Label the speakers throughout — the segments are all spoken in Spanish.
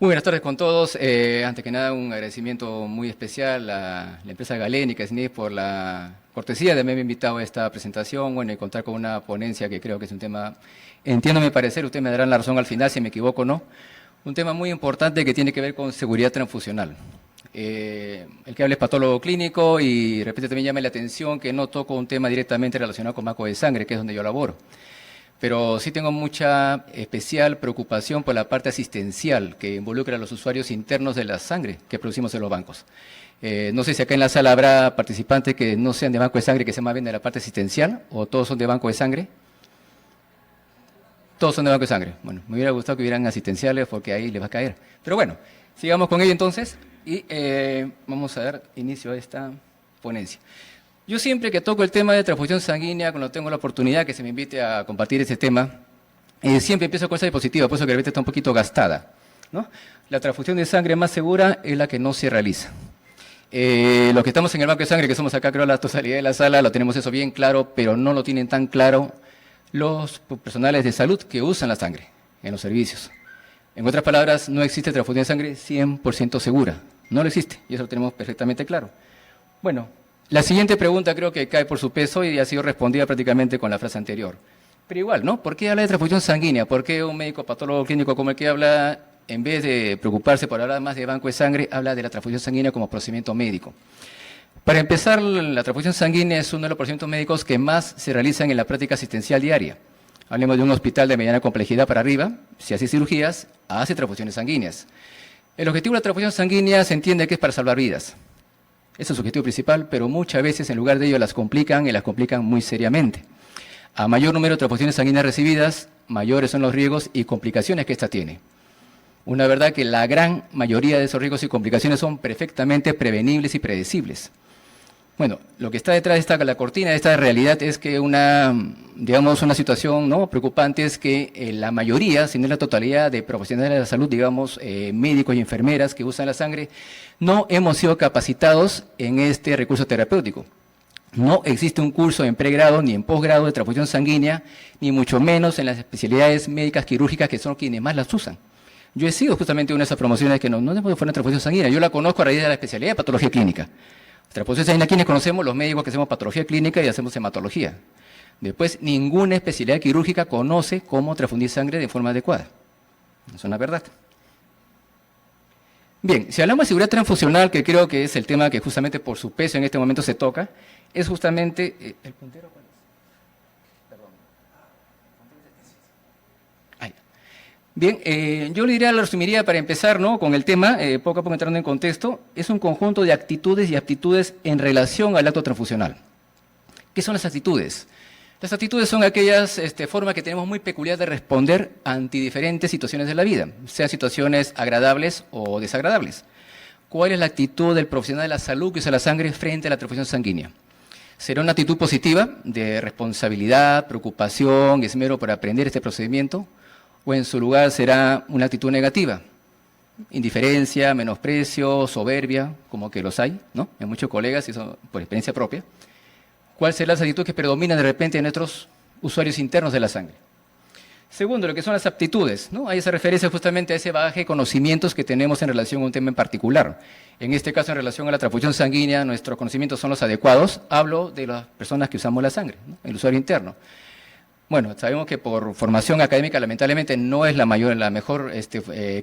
Speaker 1: Muy buenas tardes con todos. Antes que nada, un agradecimiento muy especial a la empresa Galénica SNIF por la cortesía de haberme invitado a esta presentación, bueno, y contar con una ponencia que creo que es un tema, entiendo mi parecer, ustedes me darán la razón al final si me equivoco o no, un tema muy importante que tiene que ver con seguridad transfusional. El que habla es patólogo clínico y de repente también llama la atención que no toco un tema directamente relacionado con banco de sangre, que es donde yo laboro. Pero sí tengo mucha especial preocupación por la parte asistencial que involucra a los usuarios internos de la sangre que producimos en los bancos. No sé si acá en la sala habrá participantes que no sean de banco de sangre, que sean más bien de la parte asistencial, o todos son de banco de sangre. Todos son de banco de sangre. Bueno, me hubiera gustado que hubieran asistenciales porque ahí les va a caer. Pero bueno, sigamos con ello entonces y vamos a dar inicio a esta ponencia. Yo siempre que toco el tema de transfusión sanguínea, cuando tengo la oportunidad que se me invite a compartir ese tema, siempre empiezo con esa diapositiva, por eso que de repente está un poquito gastada, ¿no? La transfusión de sangre más segura es la que no se realiza. Los que estamos en el banco de sangre, que somos acá creo la totalidad de la sala, lo tenemos eso bien claro, pero no lo tienen tan claro los personales de salud que usan la sangre en los servicios. En otras palabras, no existe transfusión de sangre 100% segura, no lo existe, y eso lo tenemos perfectamente claro. Bueno, la siguiente pregunta creo que cae por su peso y ha sido respondida prácticamente con la frase anterior. Pero igual, ¿no? ¿Por qué habla de transfusión sanguínea? ¿Por qué un médico patólogo clínico como el que habla, en vez de preocuparse por hablar más de banco de sangre, habla de la transfusión sanguínea como procedimiento médico? Para empezar, la transfusión sanguínea es uno de los procedimientos médicos que más se realizan en la práctica asistencial diaria. Hablemos de un hospital de mediana complejidad para arriba, si hace cirugías, hace transfusiones sanguíneas. El objetivo de la transfusión sanguínea se entiende que es para salvar vidas. Ese es su objetivo principal, pero muchas veces en lugar de ello las complican y las complican muy seriamente. A mayor número de transfusiones sanguíneas recibidas, mayores son los riesgos y complicaciones que ésta tiene. Una verdad que la gran mayoría de esos riesgos y complicaciones son perfectamente prevenibles y predecibles. Bueno, lo que está detrás de la cortina de esta realidad es que una situación ¿no? preocupante es que la mayoría, si no la totalidad de profesionales de la salud, digamos, médicos y enfermeras que usan la sangre, no hemos sido capacitados en este recurso terapéutico. No existe un curso en pregrado ni en posgrado de transfusión sanguínea, ni mucho menos en las especialidades médicas quirúrgicas que son quienes más las usan. Yo he sido justamente una de esas promociones que no fue una transfusión sanguínea, yo la conozco a raíz de la especialidad de patología clínica. Transfusión sanguínea, quienes conocemos los médicos que hacemos patología clínica y hacemos hematología. Después, ninguna especialidad quirúrgica conoce cómo transfundir sangre de forma adecuada. Es una verdad. Bien, si hablamos de seguridad transfusional, que creo que es el tema que justamente por su peso en este momento se toca, es justamente... ¿el puntero cuál es? Perdón. Bien, yo le diría, lo resumiría para empezar ¿no? con el tema, poco a poco entrando en contexto, es un conjunto de actitudes y aptitudes en relación al acto transfusional. ¿Qué son las actitudes? Las actitudes son aquellas formas que tenemos muy peculiar de responder ante diferentes situaciones de la vida, sean situaciones agradables o desagradables. ¿Cuál es la actitud del profesional de la salud que usa la sangre frente a la transfusión sanguínea? ¿Será una actitud positiva de responsabilidad, preocupación, esmero por aprender este procedimiento? ¿O en su lugar será una actitud negativa? Indiferencia, menosprecio, soberbia, como que los hay, ¿no? En muchos colegas, y eso por experiencia propia. ¿Cuál será la actitud que predomina de repente en nuestros usuarios internos de la sangre? Segundo, lo que son las aptitudes, ¿no? Hay esa referencia justamente a ese bagaje de conocimientos que tenemos en relación a un tema en particular. En este caso, en relación a la transfusión sanguínea, nuestros conocimientos son los adecuados. Hablo de las personas que usamos la sangre, ¿no? El usuario interno. Bueno, sabemos que por formación académica lamentablemente no es la mejor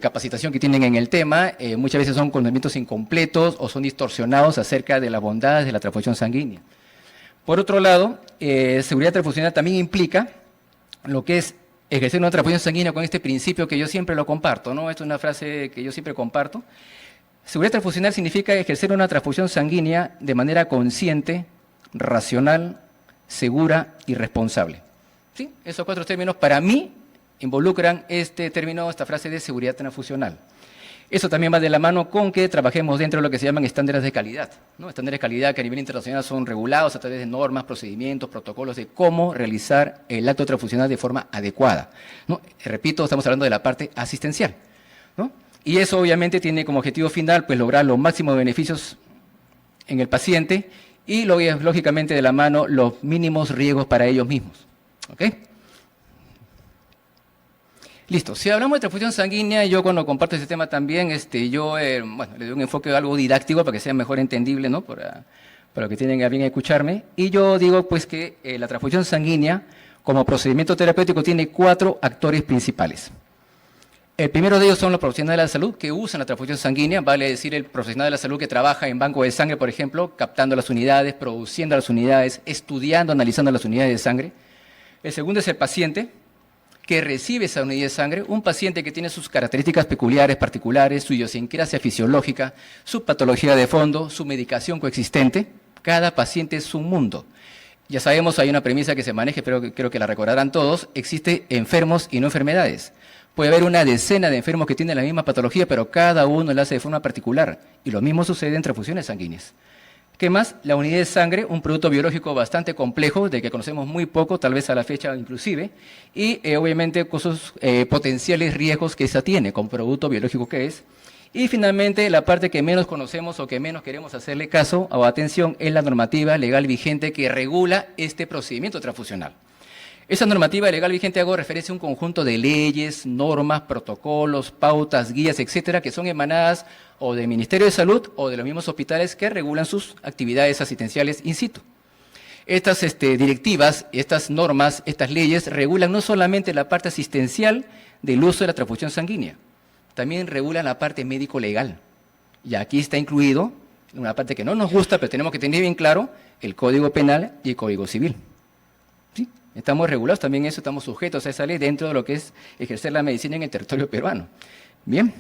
Speaker 1: capacitación que tienen en el tema. Muchas veces son conocimientos incompletos o son distorsionados acerca de las bondades de la transfusión sanguínea. Por otro lado, seguridad transfusional también implica lo que es ejercer una transfusión sanguínea con este principio que yo siempre lo comparto, ¿no? Esta es una frase que yo siempre comparto. Seguridad transfusional significa ejercer una transfusión sanguínea de manera consciente, racional, segura y responsable. ¿Sí? Esos cuatro términos para mí involucran esta frase de seguridad transfusional. Eso también va de la mano con que trabajemos dentro de lo que se llaman estándares de calidad, ¿no? Estándares de calidad que a nivel internacional son regulados a través de normas, procedimientos, protocolos de cómo realizar el acto transfusional de forma adecuada, ¿no? Repito, estamos hablando de la parte asistencial, ¿no? Y eso obviamente tiene como objetivo final pues lograr los máximos beneficios en el paciente y lógicamente de la mano los mínimos riesgos para ellos mismos. ¿Ok? Listo. Si hablamos de transfusión sanguínea, yo cuando comparto este tema también, yo bueno, le doy un enfoque algo didáctico para que sea mejor entendible, ¿no? Para los que tienen a bien escucharme. Y yo digo pues que la transfusión sanguínea como procedimiento terapéutico tiene 4 actores principales. El primero de ellos son los profesionales de la salud que usan la transfusión sanguínea, vale decir el profesional de la salud que trabaja en banco de sangre, por ejemplo, captando las unidades, produciendo las unidades, estudiando, analizando las unidades de sangre. El segundo es el paciente que recibe esa unidad de sangre, un paciente que tiene sus características peculiares, particulares, su idiosincrasia fisiológica, su patología de fondo, su medicación coexistente. Cada paciente es un mundo. Ya sabemos, hay una premisa que se maneja, pero creo que la recordarán todos, existe enfermos y no enfermedades. Puede haber una decena de enfermos que tienen la misma patología, pero cada uno la hace de forma particular. Y lo mismo sucede en transfusiones sanguíneas. ¿Qué más? La unidad de sangre, un producto biológico bastante complejo, de que conocemos muy poco, tal vez a la fecha inclusive, y obviamente con sus potenciales riesgos que esa tiene, como producto biológico que es. Y finalmente, la parte que menos conocemos o que menos queremos hacerle caso o atención es la normativa legal vigente que regula este procedimiento transfusional. Esa normativa legal vigente hago referencia a un conjunto de leyes, normas, protocolos, pautas, guías, etcétera, que son emanadas o del Ministerio de Salud o de los mismos hospitales que regulan sus actividades asistenciales in situ. Estas directivas, estas normas, estas leyes regulan no solamente la parte asistencial del uso de la transfusión sanguínea, también regulan la parte médico-legal. Y aquí está incluido una parte que no nos gusta, pero tenemos que tener bien claro, el Código Penal y el Código Civil. ¿Sí? Estamos regulados también eso, estamos sujetos a esa ley dentro de lo que es ejercer la medicina en el territorio peruano. Bien.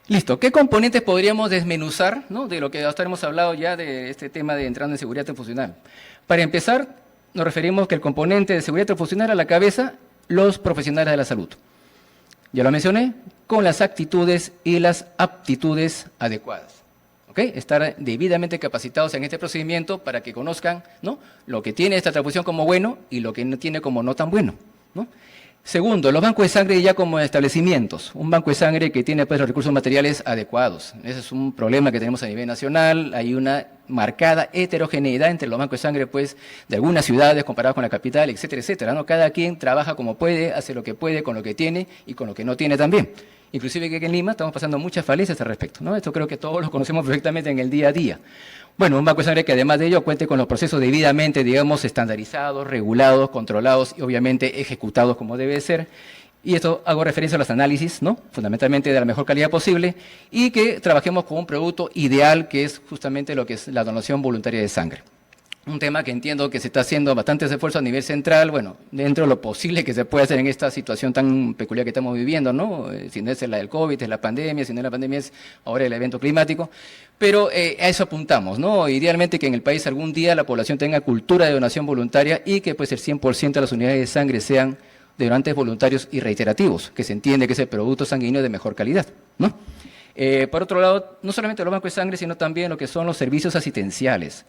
Speaker 1: Listo. ¿Qué componentes podríamos desmenuzar, ¿no? De lo que hasta hemos hablado ya de este tema de entrando en seguridad transfusional? Para empezar, nos referimos que el componente de seguridad transfusional a la cabeza, los profesionales de la salud. Ya lo mencioné, con las actitudes y las aptitudes adecuadas. ¿Okay? Estar debidamente capacitados en este procedimiento para que conozcan, ¿no?, lo que tiene esta transfusión como bueno y lo que no tiene como no tan bueno, ¿no? Segundo, los bancos de sangre ya como establecimientos. Un banco de sangre que tiene pues los recursos materiales adecuados. Ese es un problema que tenemos a nivel nacional. Hay una marcada heterogeneidad entre los bancos de sangre pues de algunas ciudades comparados con la capital, etcétera, etcétera, ¿no? Cada quien trabaja como puede, hace lo que puede con lo que tiene y con lo que no tiene también. Inclusive que aquí en Lima estamos pasando muchas falencias al respecto, ¿no? Esto creo que todos lo conocemos perfectamente en el día a día. Bueno, un banco de sangre que además de ello cuente con los procesos debidamente, digamos, estandarizados, regulados, controlados y obviamente ejecutados como debe ser. Y esto hago referencia a los análisis, ¿no?, fundamentalmente de la mejor calidad posible, y que trabajemos con un producto ideal que es justamente lo que es la donación voluntaria de sangre. Un tema que entiendo que se está haciendo bastantes esfuerzos a nivel central, bueno, dentro de lo posible que se puede hacer en esta situación tan peculiar que estamos viviendo, ¿no? Si no es la del COVID, es la pandemia, si no es la pandemia es ahora el evento climático, pero a eso apuntamos, ¿no? Idealmente que en el país algún día la población tenga cultura de donación voluntaria y que pues el 100% de las unidades de sangre sean de donantes voluntarios y reiterativos, que se entiende que es el producto sanguíneo de mejor calidad, ¿no? Por otro lado, no solamente los bancos de sangre, sino también lo que son los servicios asistenciales.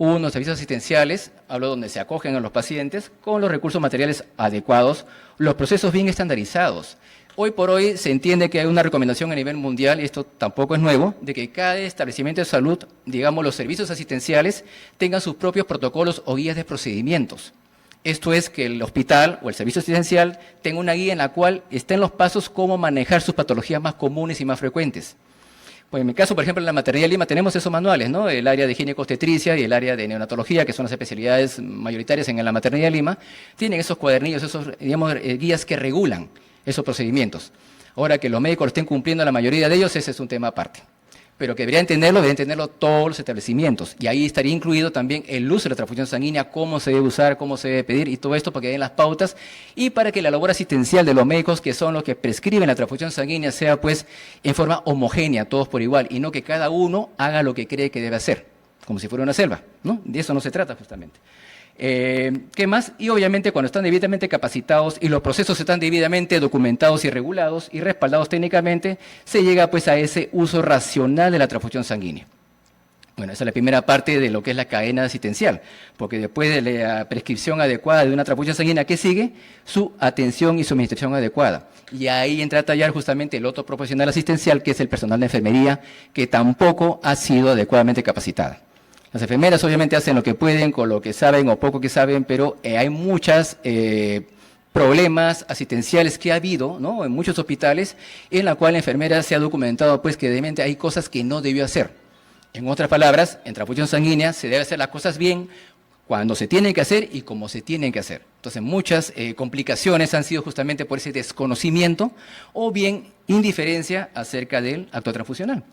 Speaker 1: Unos servicios asistenciales, hablo donde se acogen a los pacientes, con los recursos materiales adecuados, los procesos bien estandarizados. Hoy por hoy se entiende que hay una recomendación a nivel mundial, y esto tampoco es nuevo, de que cada establecimiento de salud, digamos los servicios asistenciales, tengan sus propios protocolos o guías de procedimientos. Esto es que el hospital o el servicio asistencial tenga una guía en la cual estén los pasos cómo manejar sus patologías más comunes y más frecuentes. Pues en mi caso, por ejemplo, en la maternidad de Lima tenemos esos manuales, ¿no? El área de gineco-obstetricia y el área de neonatología, que son las especialidades mayoritarias en la maternidad de Lima, tienen esos cuadernillos, esos, digamos, guías que regulan esos procedimientos. Ahora que los médicos lo estén cumpliendo la mayoría de ellos, ese es un tema aparte. Pero que deberían entenderlo todos los establecimientos. Y ahí estaría incluido también el uso de la transfusión sanguínea, cómo se debe usar, cómo se debe pedir, y todo esto para que den las pautas y para que la labor asistencial de los médicos, que son los que prescriben la transfusión sanguínea, sea pues en forma homogénea, todos por igual, y no que cada uno haga lo que cree que debe hacer, como si fuera una selva, ¿no? De eso no se trata justamente. ¿Qué más? Y obviamente cuando están debidamente capacitados y los procesos están debidamente documentados y regulados y respaldados técnicamente, se llega pues a ese uso racional de la transfusión sanguínea. Bueno, esa es la primera parte de lo que es la cadena asistencial, porque después de la prescripción adecuada de una transfusión sanguínea, ¿qué sigue? Su atención y su administración adecuada. Y ahí entra a tallar justamente el otro profesional asistencial, que es el personal de enfermería, que tampoco ha sido adecuadamente capacitada. Las enfermeras obviamente hacen lo que pueden, con lo que saben o poco que saben, pero hay muchas problemas asistenciales que ha habido, ¿no?, en muchos hospitales, en la cual la enfermera se ha documentado pues que realmente hay cosas que no debió hacer. En otras palabras, en transfusión sanguínea se debe hacer las cosas bien, cuando se tienen que hacer y como se tienen que hacer. Entonces, muchas complicaciones han sido justamente por ese desconocimiento o bien indiferencia acerca del acto transfusional.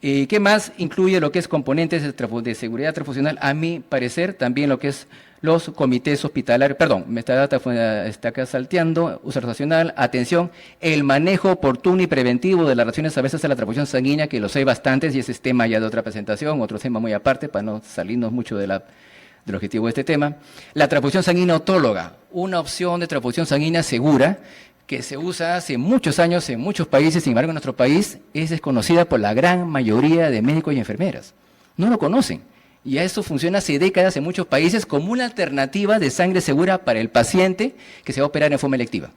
Speaker 1: ¿Qué más incluye lo que es componentes de seguridad transfusional? A mi parecer, también lo que es los comités hospitalarios, perdón, me está acá salteando, uso racional, atención, el manejo oportuno y preventivo de las reacciones adversas a la transfusión sanguínea, que los hay bastantes y ese es tema ya de otra presentación, otro tema muy aparte, para no salirnos mucho del objetivo de este tema. La transfusión sanguínea autóloga, una opción de transfusión sanguínea segura, que se usa hace muchos años en muchos países, sin embargo en nuestro país es desconocida por la gran mayoría de médicos y enfermeras. No lo conocen. Y eso funciona hace décadas en muchos países como una alternativa de sangre segura para el paciente que se va a operar en forma electiva.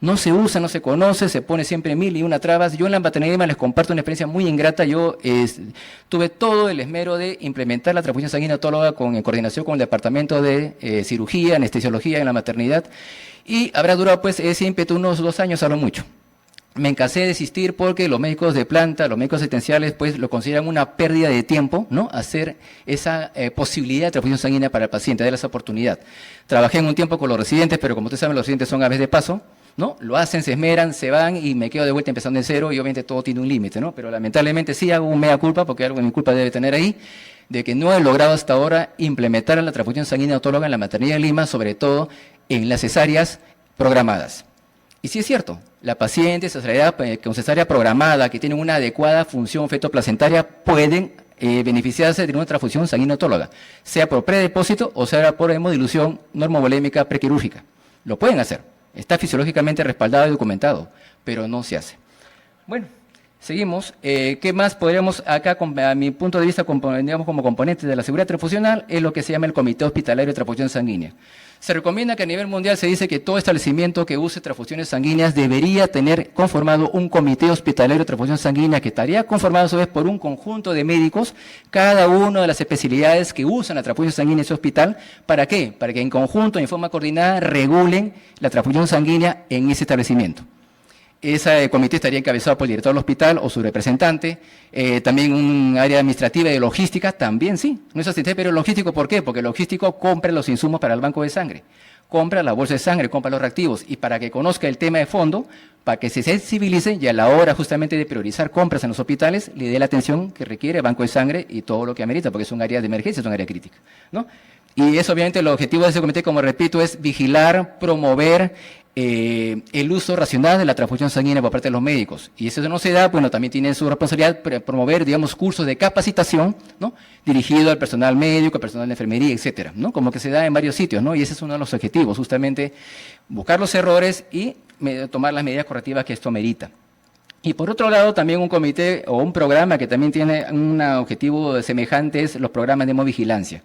Speaker 1: No se usa, no se conoce, se pone siempre mil y una trabas. Yo en la maternidad les comparto una experiencia muy ingrata. Yo tuve todo el esmero de implementar la transfusión sanguínea autóloga en coordinación con el departamento de cirugía, anestesiología en la maternidad. Y habrá durado pues ese ímpetu unos 2 años a lo mucho. Me cansé de desistir porque los médicos de planta, los médicos asistenciales, pues lo consideran una pérdida de tiempo, ¿no?, hacer esa posibilidad de transfusión sanguínea para el paciente, darle esa oportunidad. Trabajé en un tiempo con los residentes, pero como ustedes saben, los residentes son aves de paso, ¿no? Lo hacen, se esmeran, se van y me quedo de vuelta empezando en cero y obviamente todo tiene un límite, ¿no? Pero lamentablemente sí hago un mea culpa, porque algo de mi culpa debe tener ahí, de que no he logrado hasta ahora implementar la transfusión sanguínea autóloga en la maternidad de Lima, sobre todo en las cesáreas programadas. Y sí es cierto, la paciente con cesárea programada, que tiene una adecuada función fetoplacentaria, pueden beneficiarse de una transfusión sanguínea autóloga, sea por predepósito o sea por hemodilución normovolémica prequirúrgica. Lo pueden hacer, está fisiológicamente respaldado y documentado, pero no se hace. Bueno, seguimos. ¿Qué más podríamos acá, a mi punto de vista, digamos, como componente de la seguridad transfusional? Es lo que se llama el Comité Hospitalario de Transfusión Sanguínea. Se recomienda que a nivel mundial se dice que todo establecimiento que use transfusiones sanguíneas debería tener conformado un comité hospitalario de transfusión sanguínea que estaría conformado a su vez por un conjunto de médicos, cada uno de las especialidades que usan la transfusión sanguínea en ese hospital. ¿Para qué? Para que en conjunto, en forma coordinada, regulen la transfusión sanguínea en ese establecimiento. Ese comité estaría encabezado por el director del hospital o su representante, también un área administrativa y de logística, también sí, no es asistente, pero logístico, ¿por qué? Porque el logístico compra los insumos para el banco de sangre, compra la bolsa de sangre, compra los reactivos, y para que conozca el tema de fondo, para que se sensibilice y a la hora justamente de priorizar compras en los hospitales, le dé la atención que requiere el banco de sangre y todo lo que amerita, porque es un área de emergencia, es un área crítica, ¿no? Y eso obviamente el objetivo de ese comité, como repito, es vigilar, promover el uso racional de la transfusión sanguínea por parte de los médicos. Y eso no se da, bueno, también tienen su responsabilidad promover, digamos, cursos de capacitación, ¿no?, dirigido al personal médico, al personal de enfermería, etcétera, ¿no?, como que se da en varios sitios, ¿no? Y ese es uno de los objetivos, justamente buscar los errores y tomar las medidas correctivas que esto merita. Y por otro lado, también un comité o un programa que también tiene un objetivo semejante es los programas de hemovigilancia.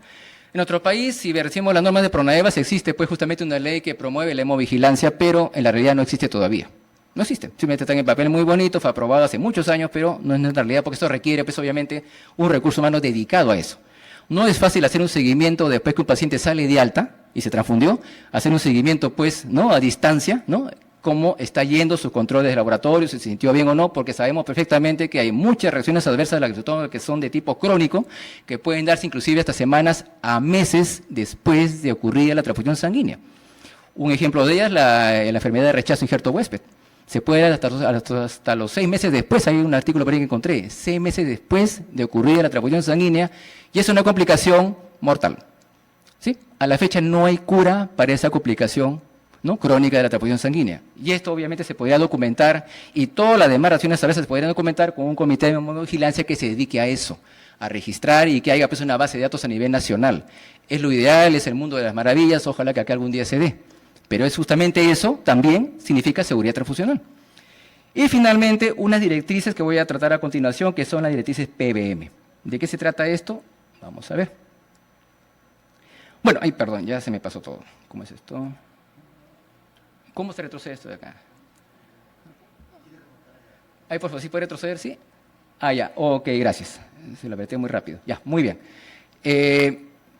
Speaker 1: En nuestro país, si decimos las normas de Pronaevas, existe pues justamente una ley que promueve la hemovigilancia, pero en la realidad no existe todavía. No existe, simplemente está en el papel muy bonito, fue aprobado hace muchos años, pero no es en realidad, porque esto requiere pues obviamente un recurso humano dedicado a eso. No es fácil hacer un seguimiento después que un paciente sale de alta y se transfundió, hacer un seguimiento pues, ¿no?, a distancia, ¿no?, cómo está yendo sus controles de laboratorio, si se sintió bien o no, porque sabemos perfectamente que hay muchas reacciones adversas que son de tipo crónico, que pueden darse inclusive hasta semanas a meses después de ocurrir la transfusión sanguínea. Un ejemplo de ellas es la enfermedad de rechazo injerto huésped. Se puede dar hasta los 6 meses después, hay un artículo por ahí que encontré, 6 meses después de ocurrir la transfusión sanguínea, y es una complicación mortal. ¿Sí? A la fecha no hay cura para esa complicación, ¿no?, crónica de la transfusión sanguínea. Y esto obviamente se podría documentar y todas las demás reacciones adversas se podrían documentar con un comité de vigilancia que se dedique a eso, a registrar y que haya pues una base de datos a nivel nacional. Es lo ideal, es el mundo de las maravillas, ojalá que acá algún día se dé. Pero es justamente eso, también significa seguridad transfusional. Y finalmente, unas directrices que voy a tratar a continuación, que son las directrices PBM. ¿De qué se trata esto? Vamos a ver. Bueno, perdón, ya se me pasó todo. ¿Cómo es esto? ¿Cómo se retrocede esto de acá? Por favor, ¿sí puede retroceder? ¿Sí? Ya, ok, gracias. Se lo apreté muy rápido. Ya, muy bien.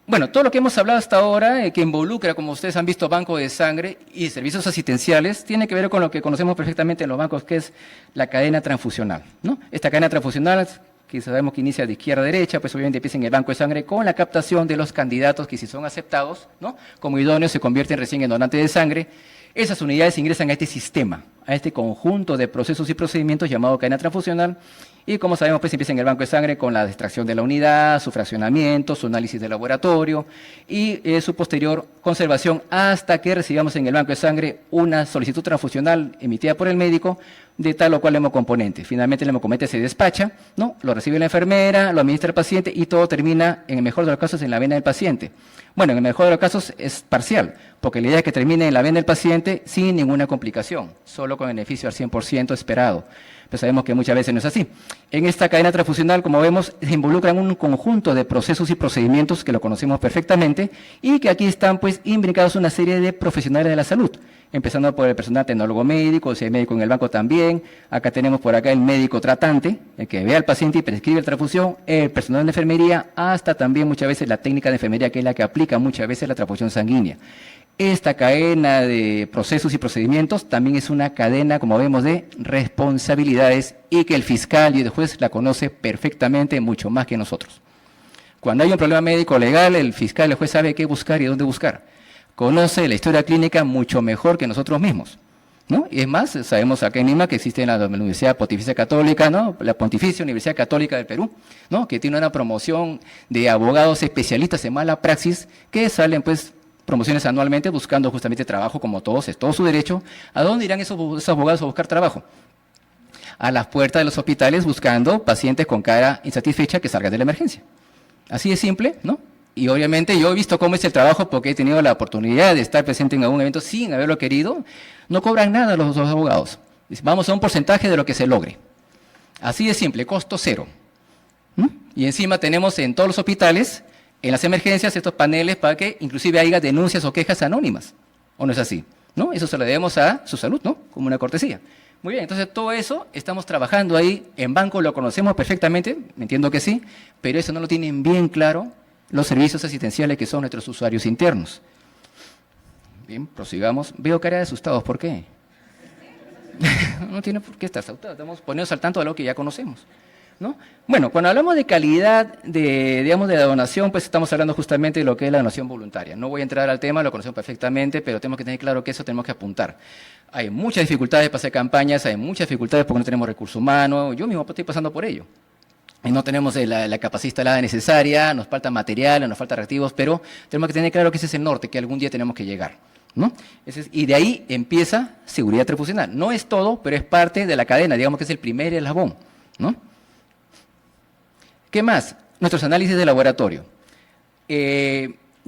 Speaker 1: Bueno, todo lo que hemos hablado hasta ahora, que involucra, como ustedes han visto, banco de sangre y servicios asistenciales, tiene que ver con lo que conocemos perfectamente en los bancos, que es la cadena transfusional, ¿no? Esta cadena transfusional, que sabemos que inicia de izquierda a derecha, pues obviamente empieza en el banco de sangre con la captación de los candidatos que, si son aceptados, ¿no?, como idóneos, se convierten recién en donantes de sangre. Esas unidades ingresan a este sistema, a este conjunto de procesos y procedimientos llamado cadena transfusional, y como sabemos, pues empieza en el banco de sangre con la extracción de la unidad, su fraccionamiento, su análisis de laboratorio y su posterior conservación hasta que recibamos en el banco de sangre una solicitud transfusional emitida por el médico de tal o cual hemocomponente. Finalmente el hemocomponente se despacha, ¿no?, lo recibe la enfermera, lo administra el paciente y todo termina, en el mejor de los casos, en la vena del paciente. Bueno, en el mejor de los casos es parcial, porque la idea es que termine en la vena del paciente sin ninguna complicación, solo con beneficio al 100% esperado. Pero sabemos que muchas veces no es así. En esta cadena transfusional, como vemos, se involucran un conjunto de procesos y procedimientos que lo conocemos perfectamente y que aquí están pues imbricados una serie de profesionales de la salud, empezando por el personal tecnólogo médico, si hay médico en el banco también. Acá tenemos por acá el médico tratante, el que ve al paciente y prescribe la transfusión, el personal de enfermería, hasta también muchas veces la técnica de enfermería, que es la que aplica muchas veces la transfusión sanguínea. Esta cadena de procesos y procedimientos también es una cadena, como vemos, de responsabilidades y que el fiscal y el juez la conoce perfectamente, mucho más que nosotros. Cuando hay un problema médico legal, el fiscal y el juez sabe qué buscar y dónde buscar. Conoce la historia clínica mucho mejor que nosotros mismos, ¿no? Y es más, sabemos acá en Lima que existe la Universidad Pontificia Católica, ¿no?, la Pontificia Universidad Católica del Perú, ¿no?, que tiene una promoción de abogados especialistas en mala praxis que salen pues promociones anualmente buscando justamente trabajo, como todos, es todo su derecho. ¿A dónde irán esos abogados a buscar trabajo? A las puertas de los hospitales buscando pacientes con cara insatisfecha que salgan de la emergencia. Así de simple, ¿no? Y obviamente yo he visto cómo es el trabajo porque he tenido la oportunidad de estar presente en algún evento sin haberlo querido. No cobran nada los abogados. Vamos a un porcentaje de lo que se logre. Así de simple, costo cero. Y encima tenemos en todos los hospitales, en las emergencias, estos paneles para que inclusive haya denuncias o quejas anónimas. ¿O no es así? ¿No? Eso se lo debemos a su salud, ¿no?, como una cortesía. Muy bien, entonces todo eso estamos trabajando ahí. En banco lo conocemos perfectamente, entiendo que sí, pero eso no lo tienen bien claro los servicios asistenciales que son nuestros usuarios internos. Bien, prosigamos. Veo cara de asustados, ¿por qué? No tiene por qué estar asustados, estamos poniéndonos al tanto de lo que ya conocemos, ¿no? Bueno, cuando hablamos de calidad de la donación, pues estamos hablando justamente de lo que es la donación voluntaria. No voy a entrar al tema, lo conocemos perfectamente, pero tenemos que tener claro que eso tenemos que apuntar. Hay muchas dificultades para hacer campañas, hay muchas dificultades porque no tenemos recursos humanos. Yo mismo estoy pasando por ello. Y no tenemos la capacidad instalada necesaria, nos falta material, nos falta reactivos, pero tenemos que tener claro que ese es el norte, que algún día tenemos que llegar, ¿no? Y de ahí empieza seguridad transfusional. No es todo, pero es parte de la cadena, digamos que es el primer eslabón, ¿no? ¿Qué más? Nuestros análisis de laboratorio.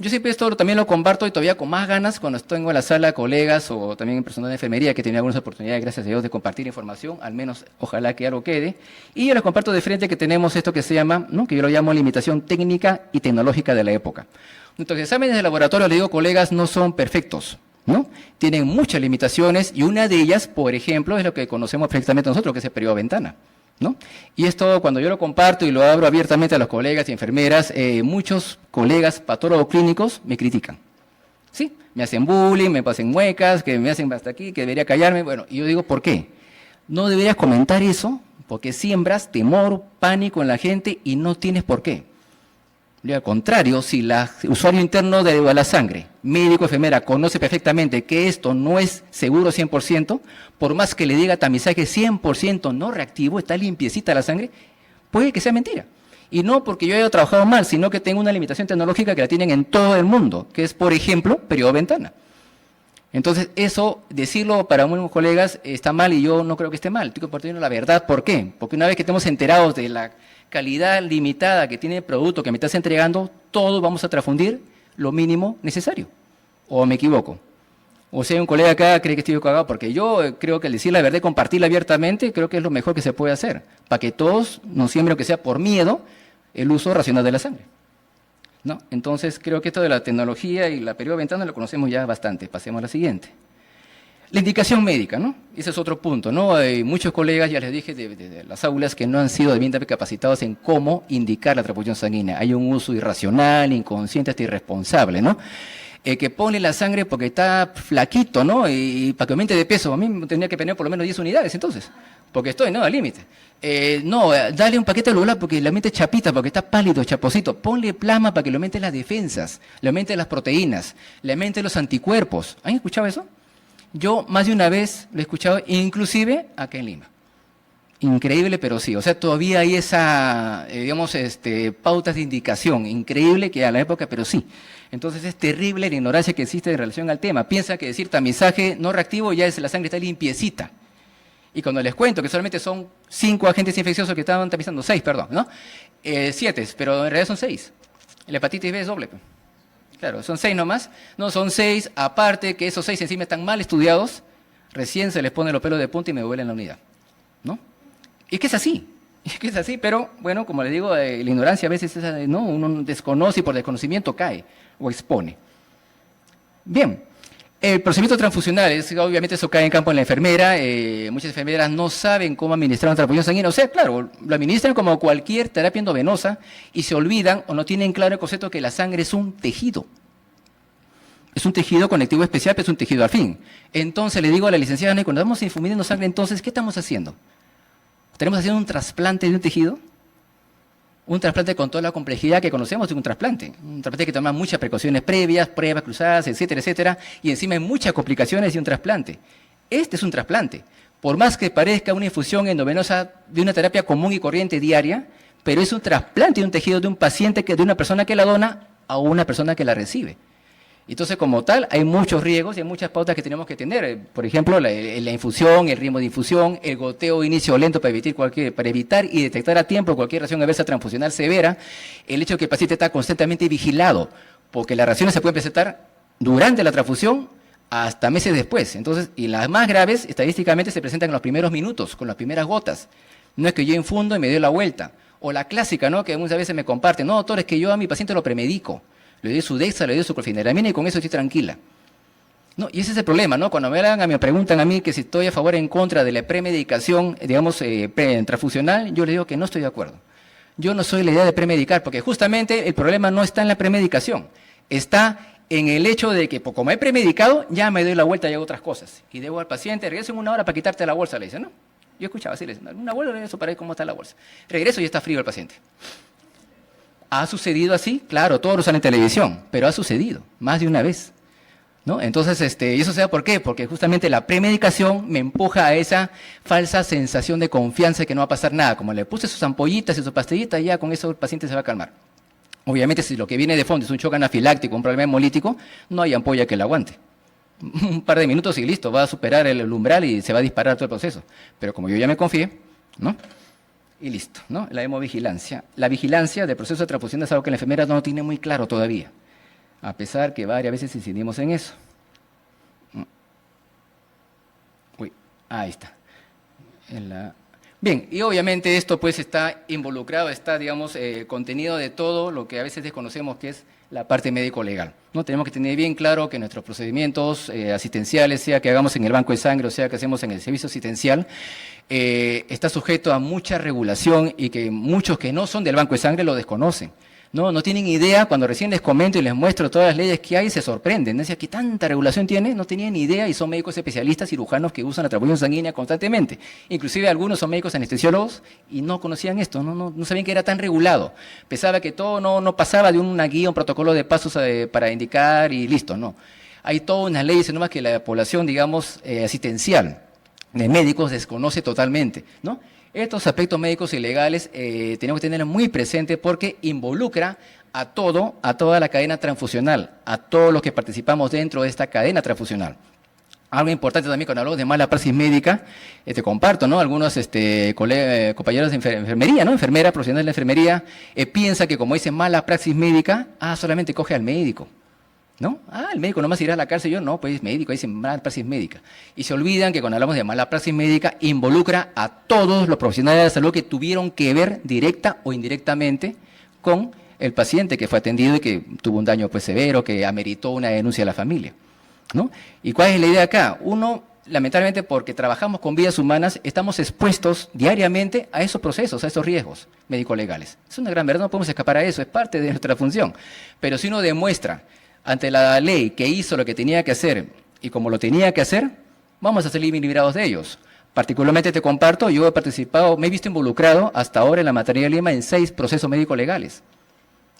Speaker 1: Yo siempre esto también lo comparto y todavía con más ganas cuando estoy en la sala, colegas o también personal de enfermería que tenía algunas oportunidades, gracias a Dios, de compartir información, al menos ojalá que algo quede. Y yo les comparto de frente que tenemos esto que se llama, ¿no?, que yo lo llamo limitación técnica y tecnológica de la época. Entonces, exámenes de laboratorio, le digo, colegas, no son perfectos, ¿no? Tienen muchas limitaciones y una de ellas, por ejemplo, es lo que conocemos perfectamente nosotros, que es el periodo ventana, ¿no? Y esto, cuando yo lo comparto y lo abro abiertamente a los colegas y enfermeras, muchos colegas patólogos clínicos me critican. Sí, me hacen bullying, me pasen muecas, que me hacen hasta aquí, que debería callarme. Bueno, y yo digo, ¿por qué? No deberías comentar eso porque siembras temor, pánico en la gente y no tienes por qué. Y al contrario, si el usuario interno de la sangre, médico, enfermera, conoce perfectamente que esto no es seguro 100%, por más que le diga tamizaje 100% no reactivo, está limpiecita la sangre, puede que sea mentira. Y no porque yo haya trabajado mal, sino que tengo una limitación tecnológica que la tienen en todo el mundo, que es, por ejemplo, periodo ventana. Entonces, eso, decirlo para unos colegas está mal y yo no creo que esté mal. Estoy compartiendo la verdad. ¿Por qué? Porque una vez que estemos enterados de la calidad limitada que tiene el producto que me estás entregando, todos vamos a transfundir lo mínimo necesario. ¿O me equivoco? O si hay un colega acá cree que estoy cagado, porque yo creo que el decir la verdad y compartirla abiertamente creo que es lo mejor que se puede hacer, para que todos no siembren, aunque sea por miedo, el uso racional de la sangre, ¿no? Entonces creo que esto de la tecnología y la periodo ventana lo conocemos ya bastante. Pasemos a la siguiente. La indicación médica, ¿no? Ese es otro punto, ¿no? Hay muchos colegas, ya les dije, de las aulas que no han sido debidamente capacitados en cómo indicar la transfusión sanguínea. Hay un uso irracional, inconsciente, hasta irresponsable, ¿no? Que pone la sangre porque está flaquito, ¿no? Y para que aumente de peso. A mí me tendría que poner por lo menos 10 unidades, entonces, porque estoy, ¿no? Al límite. No, dale un paquete de Lugolab porque le aumente chapita, porque está pálido, chaposito. Ponle plasma para que le aumente las defensas, le aumente las proteínas, le aumente los anticuerpos. ¿Han escuchado eso? Yo más de una vez lo he escuchado, inclusive acá en Lima. Increíble, pero sí. O sea, todavía hay esa, digamos, pautas de indicación. Increíble que a la época, pero sí. Entonces es terrible la ignorancia que existe en relación al tema. Piensa que decir tamizaje no reactivo ya es la sangre está limpiecita. Y cuando les cuento que solamente son 5 agentes infecciosos que estaban tamizando, 6, perdón, ¿no? 7, pero en realidad son 6. La hepatitis B es doble. Claro, son 6 nomás. No, son 6, aparte que esos 6 encima están mal estudiados, recién se les pone los pelos de punta y me vuelan la unidad, ¿no? Y es que es así, pero bueno, como les digo, la ignorancia a veces es, ¿no? Uno desconoce y por desconocimiento cae o expone. Bien, el procedimiento transfusional, obviamente eso cae en campo en la enfermera, muchas enfermeras no saben cómo administrar una transfusión sanguínea, o sea, claro, lo administran como cualquier terapia endovenosa y se olvidan o no tienen claro el concepto que la sangre es un tejido. Es un tejido conectivo especial, pero es un tejido al fin. Entonces le digo a la licenciada, cuando estamos infundiendo sangre, entonces, ¿qué estamos haciendo? ¿Estaremos haciendo un trasplante de un tejido? Un trasplante con toda la complejidad que conocemos de un trasplante. Un trasplante que toma muchas precauciones previas, pruebas cruzadas, etcétera, etcétera, y encima hay muchas complicaciones de un trasplante. Este es un trasplante. Por más que parezca una infusión endovenosa de una terapia común y corriente diaria, pero es un trasplante de un tejido de un paciente, de una persona que la dona a una persona que la recibe. Entonces, como tal, hay muchos riesgos y hay muchas pautas que tenemos que tener. Por ejemplo, la infusión, el ritmo de infusión, el goteo inicio lento para evitar y detectar a tiempo cualquier reacción adversa transfusional severa, el hecho de que el paciente está constantemente vigilado, porque las reacciones se pueden presentar durante la transfusión hasta meses después. Entonces, y las más graves, estadísticamente, se presentan en los primeros minutos, con las primeras gotas. No es que yo infundo y me doy la vuelta. O la clásica, ¿no?, que muchas veces me comparten, no, doctor, es que yo a mi paciente lo premedico. Le doy su Dexa, le doy su clorfeniramina y con eso estoy tranquila. No, y ese es el problema, ¿no? Cuando me preguntan a mí que si estoy a favor o en contra de la premedicación, digamos, transfusional, yo le digo que no estoy de acuerdo. Yo no soy la idea de premedicar, porque justamente el problema no está en la premedicación, está en el hecho de que como he premedicado, ya me doy la vuelta y hago otras cosas. Y debo al paciente, regreso en 1 hora para quitarte la bolsa, le dice, ¿no? Yo escuchaba así, le dicen, una bolsa, regreso para ver cómo está la bolsa. Regreso y está frío el paciente. ¿Ha sucedido así? Claro, todos lo salen en televisión, pero ha sucedido más de una vez, ¿no? Entonces, ¿y eso se da por qué? Porque justamente la premedicación me empuja a esa falsa sensación de confianza de que no va a pasar nada. Como le puse sus ampollitas y sus pastillitas, ya con eso el paciente se va a calmar. Obviamente, si lo que viene de fondo es un shock anafiláctico, un problema hemolítico, no hay ampolla que la aguante. Un par de minutos y listo, va a superar el umbral y se va a disparar todo el proceso. Pero como yo ya me confié, ¿no?, y listo, ¿no? La hemovigilancia. La vigilancia del proceso de transfusión es algo que la enfermera no tiene muy claro todavía, a pesar que varias veces incidimos en eso. Uy, ahí está. Bien, y obviamente esto pues está involucrado, está, digamos, contenido de todo lo que a veces desconocemos que es la parte médico-legal, ¿no? Tenemos que tener bien claro que nuestros procedimientos asistenciales, sea que hagamos en el banco de sangre o sea que hacemos en el servicio asistencial, está sujeto a mucha regulación y que muchos que no son del banco de sangre lo desconocen. No tienen idea, cuando recién les comento y les muestro todas las leyes que hay, se sorprenden. Decía, ¿qué tanta regulación tiene? No tenían ni idea y son médicos especialistas, cirujanos que usan la transfusión sanguínea constantemente. Inclusive algunos son médicos anestesiólogos y no conocían esto, no sabían que era tan regulado. Pensaba que todo no pasaba de una guía, un protocolo de pasos para indicar y listo, no. Hay todas unas leyes, nomás que la población, digamos, asistencial de médicos desconoce totalmente, ¿no? Estos aspectos médicos y legales tenemos que tener muy presente porque involucra a toda la cadena transfusional, a todos los que participamos dentro de esta cadena transfusional. Algo importante también cuando hablamos de mala praxis médica, te comparto, ¿no? Algunos compañeros de enfermería, ¿no? Enfermera, profesional de la enfermería, piensa que como dice mala praxis médica, solamente coge al médico, ¿no? El médico nomás irá a la cárcel. Yo no, pues es médico, dicen mala praxis médica. Y se olvidan que cuando hablamos de mala praxis médica, involucra a todos los profesionales de la salud que tuvieron que ver directa o indirectamente con el paciente que fue atendido y que tuvo un daño pues severo, que ameritó una denuncia a la familia, ¿no? ¿Y cuál es la idea acá? Uno lamentablemente porque trabajamos con vidas humanas, estamos expuestos diariamente a esos procesos, a esos riesgos médico-legales. Es una gran verdad, no podemos escapar a eso, es parte de nuestra función. Pero si uno demuestra ante la ley que hizo lo que tenía que hacer y como lo tenía que hacer, vamos a salir bien librados de ellos. Particularmente te comparto, yo he participado, me he visto involucrado hasta ahora en la Maternidad de Lima en 6 procesos médico-legales.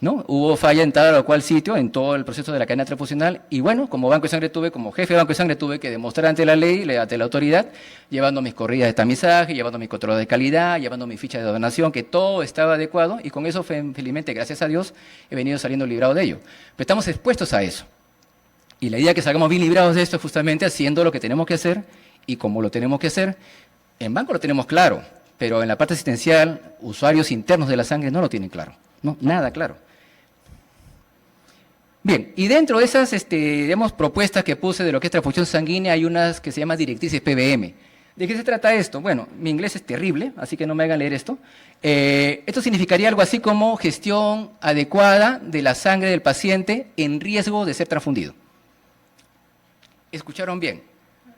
Speaker 1: ¿No? Hubo falla en tal o cual sitio, en todo el proceso de la cadena transfusional, y bueno, como Banco de Sangre como jefe de Banco de Sangre tuve que demostrar ante la ley, ante la autoridad, llevando mis corridas de tamizaje, llevando mis controles de calidad, llevando mi ficha de donación, que todo estaba adecuado, y con eso, felizmente, gracias a Dios, he venido saliendo librado de ello. Pero estamos expuestos a eso. Y la idea es que salgamos bien librados de esto es justamente haciendo lo que tenemos que hacer, y como lo tenemos que hacer, en banco lo tenemos claro, pero en la parte asistencial, usuarios internos de la sangre no lo tienen claro, no, nada claro. Bien, y dentro de esas digamos, propuestas que puse de lo que es transfusión sanguínea, hay unas que se llaman directrices PBM. ¿De qué se trata esto? Bueno, mi inglés es terrible, así que no me hagan leer esto. Esto significaría algo así como gestión adecuada de la sangre del paciente en riesgo de ser transfundido. ¿Escucharon bien?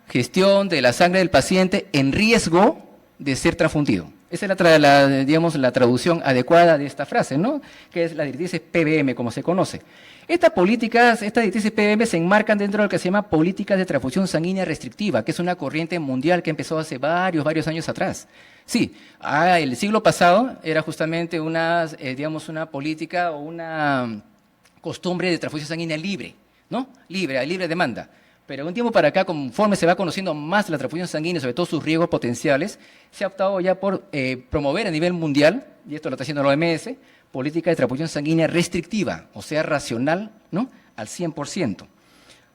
Speaker 1: Gestión de la sangre del paciente en riesgo de ser transfundido. Esa es digamos, la traducción adecuada de esta frase, ¿no? Que es la directriz PBM, como se conoce. Estas directrices PBM se enmarcan dentro de lo que se llama políticas de transfusión sanguínea restrictiva, que es una corriente mundial que empezó hace varios años atrás. Sí, el siglo pasado era justamente digamos, una política o una costumbre de transfusión sanguínea libre, ¿no? Libre, a libre demanda. Pero un tiempo para acá, conforme se va conociendo más la transfusión sanguínea, sobre todo sus riesgos potenciales, se ha optado ya por promover a nivel mundial, y esto lo está haciendo la OMS, política de transfusión sanguínea restrictiva, o sea, racional, ¿no? Al 100%.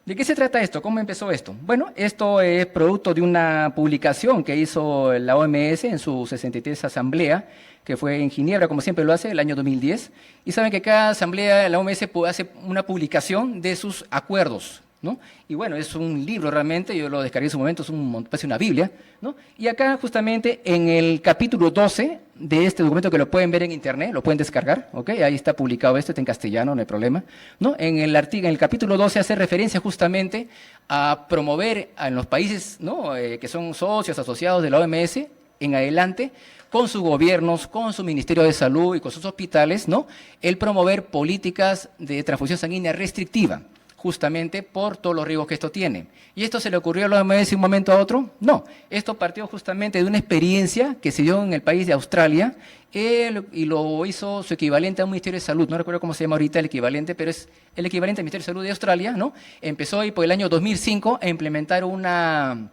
Speaker 1: ¿De qué se trata esto? ¿Cómo empezó esto? Bueno, esto es producto de una publicación que hizo la OMS en su 63 asamblea, que fue en Ginebra, como siempre lo hace, el año 2010. Y saben que cada asamblea, la OMS hace una publicación de sus acuerdos, ¿no? Y bueno, es un libro realmente, yo lo descargué en su momento, parece una Biblia, ¿no? Y acá justamente en el capítulo 12 de este documento, que lo pueden ver en internet, lo pueden descargar, ¿ok? Ahí está publicado esto, está en castellano, no hay problema, ¿no? En el capítulo 12 hace referencia justamente a promover en los países, ¿no? Que son socios, asociados de la OMS, en adelante, con sus gobiernos, con su Ministerio de Salud y con sus hospitales, ¿no? El promover políticas de transfusión sanguínea restrictiva, justamente por todos los riesgos que esto tiene. ¿Y esto se le ocurrió a la OMS de un momento a otro? No, esto partió justamente de una experiencia que se dio en el país de Australia y lo hizo su equivalente a un Ministerio de Salud, no recuerdo cómo se llama ahorita el equivalente, pero es el equivalente al Ministerio de Salud de Australia, ¿no? Empezó ahí por el año 2005 a implementar un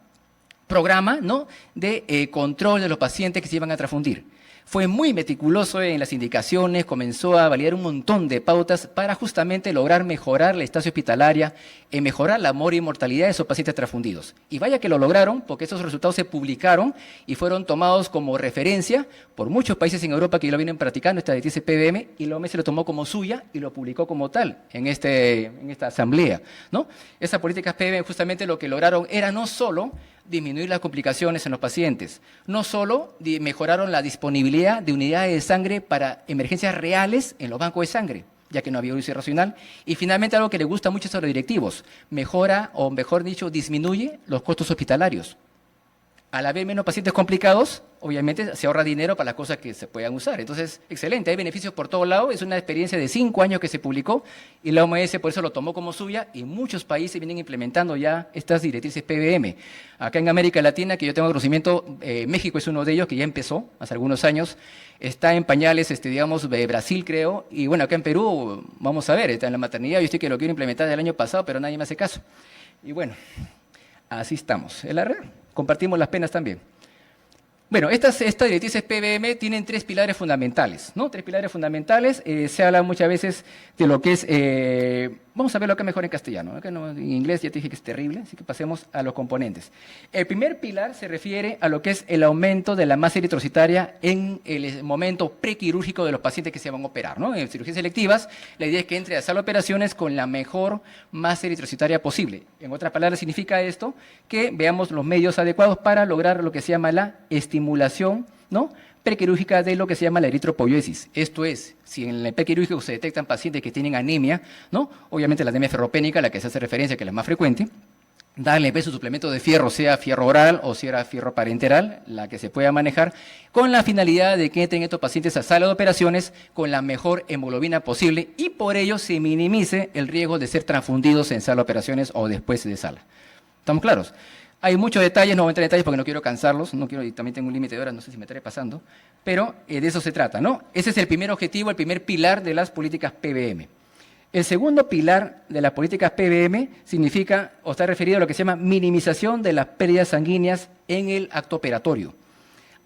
Speaker 1: programa, ¿no? De control de los pacientes que se iban a transfundir. Fue muy meticuloso en las indicaciones, comenzó a validar un montón de pautas para justamente lograr mejorar la estancia hospitalaria, mejorar la mortalidad de esos pacientes transfundidos. Y vaya que lo lograron, porque esos resultados se publicaron y fueron tomados como referencia por muchos países en Europa que ya lo vienen practicando, esta directriz PBM, y la OMS lo tomó como suya y lo publicó como tal en esta asamblea, ¿no? Esas políticas PBM justamente lo que lograron era no solo disminuir las complicaciones en los pacientes, no solo mejoraron la disponibilidad de unidades de sangre para emergencias reales en los bancos de sangre, ya que no había uso irracional, y finalmente algo que le gusta mucho a los directivos, mejora, o mejor dicho, disminuye los costos hospitalarios. Al haber menos pacientes complicados, obviamente se ahorra dinero para las cosas que se puedan usar. Entonces, excelente, hay beneficios por todos lados. Es una experiencia de 5 años que se publicó y la OMS por eso lo tomó como suya y muchos países vienen implementando ya estas directrices PBM. Acá en América Latina, que yo tengo conocimiento, México es uno de ellos que ya empezó hace algunos años. Está en pañales, digamos, Brasil creo. Y bueno, acá en Perú, vamos a ver, está en la maternidad. Yo estoy que lo quiero implementar el año pasado, pero nadie me hace caso. Y bueno, así estamos. Compartimos las penas también. Bueno, estas directrices PBM tienen 3 pilares fundamentales, ¿no? 3 pilares fundamentales. Se habla muchas veces de lo que es... vamos a verlo acá mejor en castellano. Acá no, en inglés ya te dije que es terrible, así que pasemos a los componentes. El primer pilar se refiere a lo que es el aumento de la masa eritrocitaria en el momento prequirúrgico de los pacientes que se van a operar, ¿no? En cirugías selectivas, la idea es que entre a la sala de operaciones con la mejor masa eritrocitaria posible. En otras palabras, significa esto que veamos los medios adecuados para lograr lo que se llama la estimulación, ¿no? Prequirúrgica de lo que se llama la eritropoiesis. Esto es, si en el prequirúrgico se detectan pacientes que tienen anemia, ¿no? Obviamente la anemia ferropénica, a la que se hace referencia, que es la más frecuente, darle su suplemento de fierro, sea fierro oral o sea fierro parenteral, la que se pueda manejar, con la finalidad de que entren estos pacientes a sala de operaciones con la mejor hemoglobina posible y por ello se minimice el riesgo de ser transfundidos en sala de operaciones o después de sala. ¿Estamos claros? Hay muchos detalles, no voy a entrar en detalles porque no quiero cansarlos, no quiero, y también tengo un límite de horas, no sé si me estaré pasando, pero de eso se trata, ¿no? Ese es el primer objetivo, el primer pilar de las políticas PBM. El segundo pilar de las políticas PBM significa, o está referido a lo que se llama minimización de las pérdidas sanguíneas en el acto operatorio.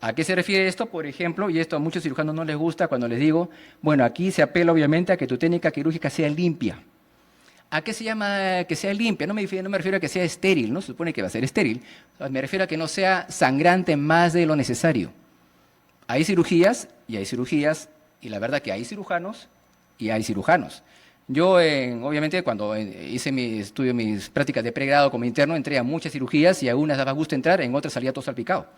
Speaker 1: ¿A qué se refiere esto? Por ejemplo, y esto a muchos cirujanos no les gusta cuando les digo, bueno, aquí se apela obviamente a que tu técnica quirúrgica sea limpia. ¿A qué se llama que sea limpia? No me refiero a que sea estéril, no se supone que va a ser estéril, me refiero a que no sea sangrante más de lo necesario. Hay cirugías, y la verdad que hay cirujanos y hay cirujanos. Yo, obviamente, cuando hice mis prácticas de pregrado como interno, entré a muchas cirugías y a unas daba gusto entrar, en otras salía todo salpicado.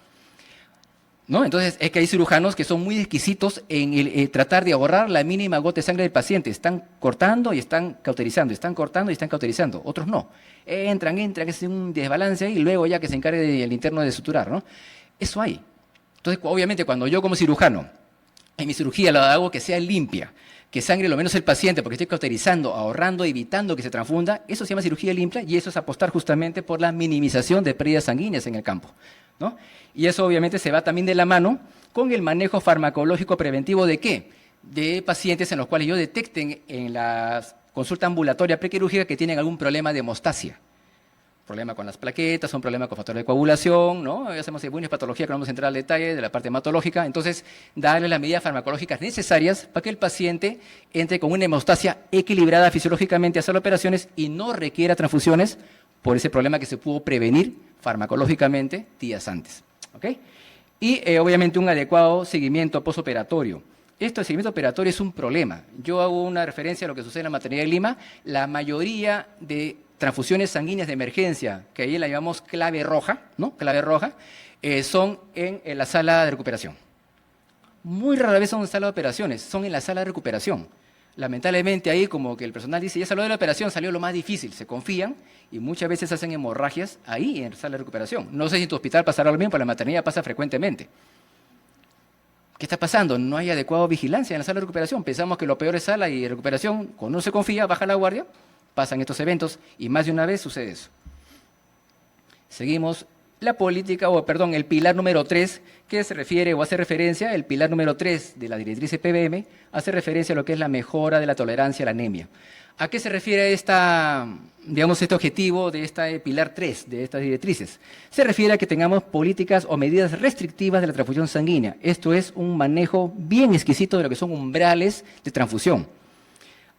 Speaker 1: ¿No? Entonces, es que hay cirujanos que son muy exquisitos en tratar de ahorrar la mínima gota de sangre del paciente. Están cortando y están cauterizando, están cortando y están cauterizando. Otros no. Entran, es un desbalance ahí y luego ya que se encargue el interno de suturar, ¿no? Eso hay. Entonces, obviamente, cuando yo como cirujano, en mi cirugía la hago que sea limpia, que sangre lo menos el paciente, porque estoy cauterizando, ahorrando, evitando que se transfunda, eso se llama cirugía limpia y eso es apostar justamente por la minimización de pérdidas sanguíneas en el campo, ¿no? Y eso obviamente se va también de la mano con el manejo farmacológico preventivo ¿de qué? De pacientes en los cuales yo detecten en la consulta ambulatoria prequirúrgica que tienen algún problema de hemostasia. Problema con las plaquetas, un problema con factores de coagulación, ¿no? Hacemos alguna patología que no vamos a entrar al detalle de la parte hematológica. Entonces, darle las medidas farmacológicas necesarias para que el paciente entre con una hemostasia equilibrada fisiológicamente a hacer operaciones y no requiera transfusiones por ese problema que se pudo prevenir farmacológicamente días antes. ¿Ok? Y obviamente un adecuado seguimiento postoperatorio. Esto, el seguimiento operatorio, es un problema. Yo hago una referencia a lo que sucede en la maternidad de Lima. La mayoría de transfusiones sanguíneas de emergencia, que ahí la llamamos clave roja, ¿no? Clave roja, son en la sala de recuperación. Muy rara vez son en sala de operaciones, son en la sala de recuperación. Lamentablemente ahí como que el personal dice, ya salió de la operación, salió lo más difícil, se confían y muchas veces hacen hemorragias ahí en la sala de recuperación. No sé si en tu hospital pasará lo mismo, pero en la maternidad pasa frecuentemente. ¿Qué está pasando? No hay adecuada vigilancia en la sala de recuperación. Pensamos que lo peor es sala y recuperación, cuando uno se confía, baja la guardia, pasan estos eventos y más de una vez sucede eso. Seguimos la política, el pilar número 3, que se refiere o hace referencia, el pilar número 3 de la directriz PBM, hace referencia a lo que es la mejora de la tolerancia a la anemia. ¿A qué se refiere este objetivo de este pilar 3 de estas directrices? Se refiere a que tengamos políticas o medidas restrictivas de la transfusión sanguínea. Esto es un manejo bien exquisito de lo que son umbrales de transfusión.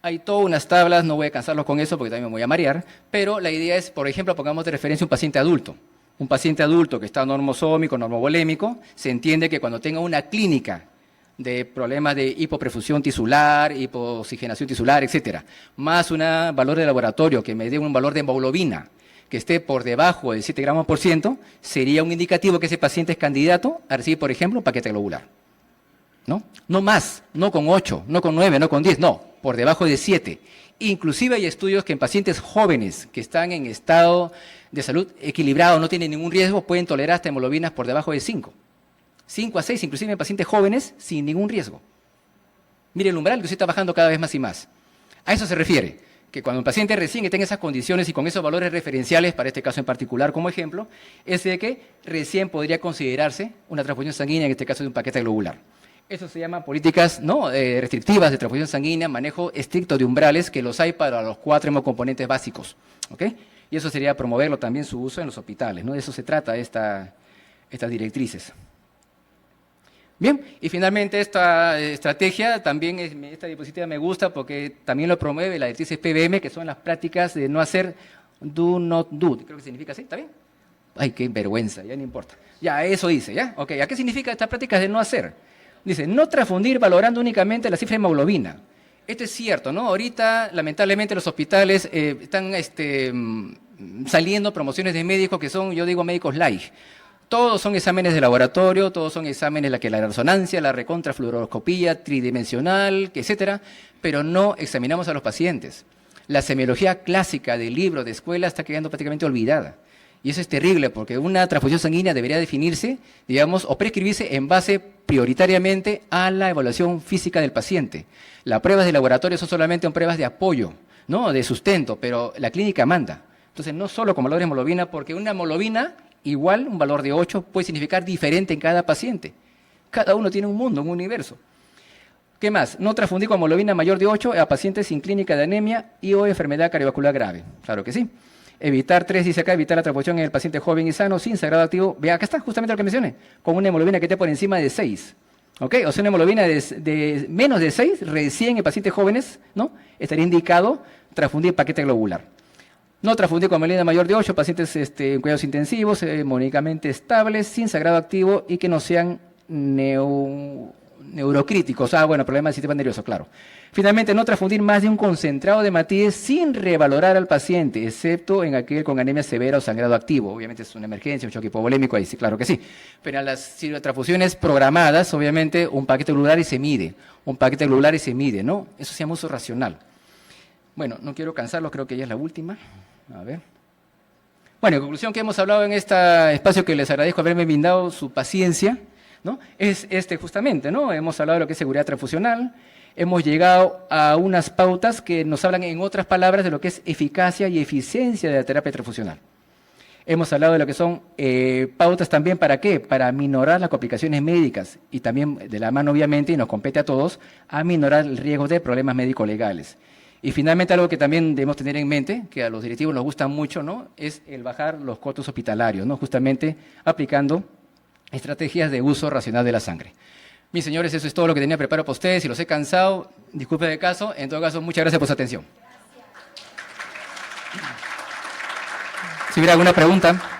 Speaker 1: Hay todas unas tablas, no voy a cansarlos con eso porque también me voy a marear, pero la idea es, por ejemplo, pongamos de referencia un paciente adulto. Un paciente adulto que está normosómico, normovolémico, se entiende que cuando tenga una clínica de problemas de hipoperfusión tisular, hipoxigenación tisular, etcétera, más un valor de laboratorio que me dé un valor de hemoglobina que esté por debajo de 7 gramos por ciento, sería un indicativo que ese paciente es candidato a recibir, por ejemplo, un paquete globular. ¿No? No más, no con 8, no con 9, no con 10, no, por debajo de 7. Inclusive hay estudios que en pacientes jóvenes que están en estado de salud equilibrado, no tienen ningún riesgo, pueden tolerar hasta hemoglobinas por debajo de 5. 5 a 6, inclusive en pacientes jóvenes sin ningún riesgo. Mire el umbral que usted está bajando cada vez más y más. A eso se refiere, que cuando un paciente recién tenga esas condiciones y con esos valores referenciales, para este caso en particular como ejemplo, es de que recién podría considerarse una transfusión sanguínea, en este caso de un paquete globular. Eso se llama políticas restrictivas de transfusión sanguínea, manejo estricto de umbrales, que los hay para los 4 hemocomponentes básicos. ¿Okay? Y eso sería promoverlo también su uso en los hospitales, ¿no? De eso se trata estas directrices. Bien, y finalmente esta estrategia, también esta diapositiva me gusta porque también lo promueve la directriz PBM, que son las prácticas de no hacer, do not do. Creo que significa así, ¿está bien? Ay, qué vergüenza, ya no importa. Ya, eso dice, ¿ya? Ok, ¿a qué significa estas prácticas de no hacer? Dice, no transfundir valorando únicamente la cifra de hemoglobina. Esto es cierto, ¿no? Ahorita, lamentablemente, los hospitales están saliendo promociones de médicos que son, yo digo, médicos light. Todos son exámenes de laboratorio, todos son exámenes la resonancia, la recontrafluoroscopía tridimensional, etcétera, pero no examinamos a los pacientes. La semiología clásica del libro de escuela está quedando prácticamente olvidada. Y eso es terrible, porque una transfusión sanguínea debería definirse, digamos, o prescribirse en base prioritariamente a la evaluación física del paciente. Las pruebas de laboratorio son solamente pruebas de apoyo, ¿no? De sustento, pero la clínica manda. Entonces, no solo con valores de hemoglobina, porque una hemoglobina igual, un valor de 8, puede significar diferente en cada paciente. Cada uno tiene un mundo, un universo. ¿Qué más? No transfundir con hemoglobina mayor de 8 a pacientes sin clínica de anemia y o enfermedad cardiovascular grave. Claro que sí. Evitar, 3 dice acá, evitar la transfusión en el paciente joven y sano sin sagrado activo. Vea, acá está justamente lo que mencioné, con una hemoglobina que esté por encima de 6. ¿Ok? O sea, una hemoglobina de menos de 6, recién en pacientes jóvenes, ¿no? Estaría indicado transfundir paquete globular. No transfundir con hemoglobina mayor de 8, pacientes en cuidados intensivos, hemológicamente estables, sin sagrado activo y que no sean neurocríticos. Bueno, problemas del sistema nervioso, claro. Finalmente, no transfundir más de un concentrado de hematíes sin revalorar al paciente, excepto en aquel con anemia severa o sangrado activo. Obviamente es una emergencia, un choque hipovolémico, ahí sí, claro que sí. Pero en las transfusiones programadas, obviamente, un paquete globular y se mide. Un paquete globular y se mide, ¿no? Eso se llama uso racional. Bueno, no quiero cansarlos, creo que ya es la última. A ver. Bueno, en conclusión, que hemos hablado en este espacio, que les agradezco haberme brindado su paciencia, ¿no? Es justamente, ¿no? Hemos hablado de lo que es seguridad transfusional, hemos llegado a unas pautas que nos hablan, en otras palabras, de lo que es eficacia y eficiencia de la terapia transfusional. Hemos hablado de lo que son pautas también, ¿para qué? Para aminorar las complicaciones médicas y también, de la mano obviamente, y nos compete a todos, aminorar el riesgo de problemas médico-legales. Y finalmente, algo que también debemos tener en mente, que a los directivos nos gusta mucho, ¿no? Es el bajar los costos hospitalarios, ¿no? Justamente aplicando estrategias de uso racional de la sangre. Mis señores, eso es todo lo que tenía preparado para ustedes. Si los he cansado, disculpen el caso. En todo caso, muchas gracias por su atención. Si hubiera alguna pregunta.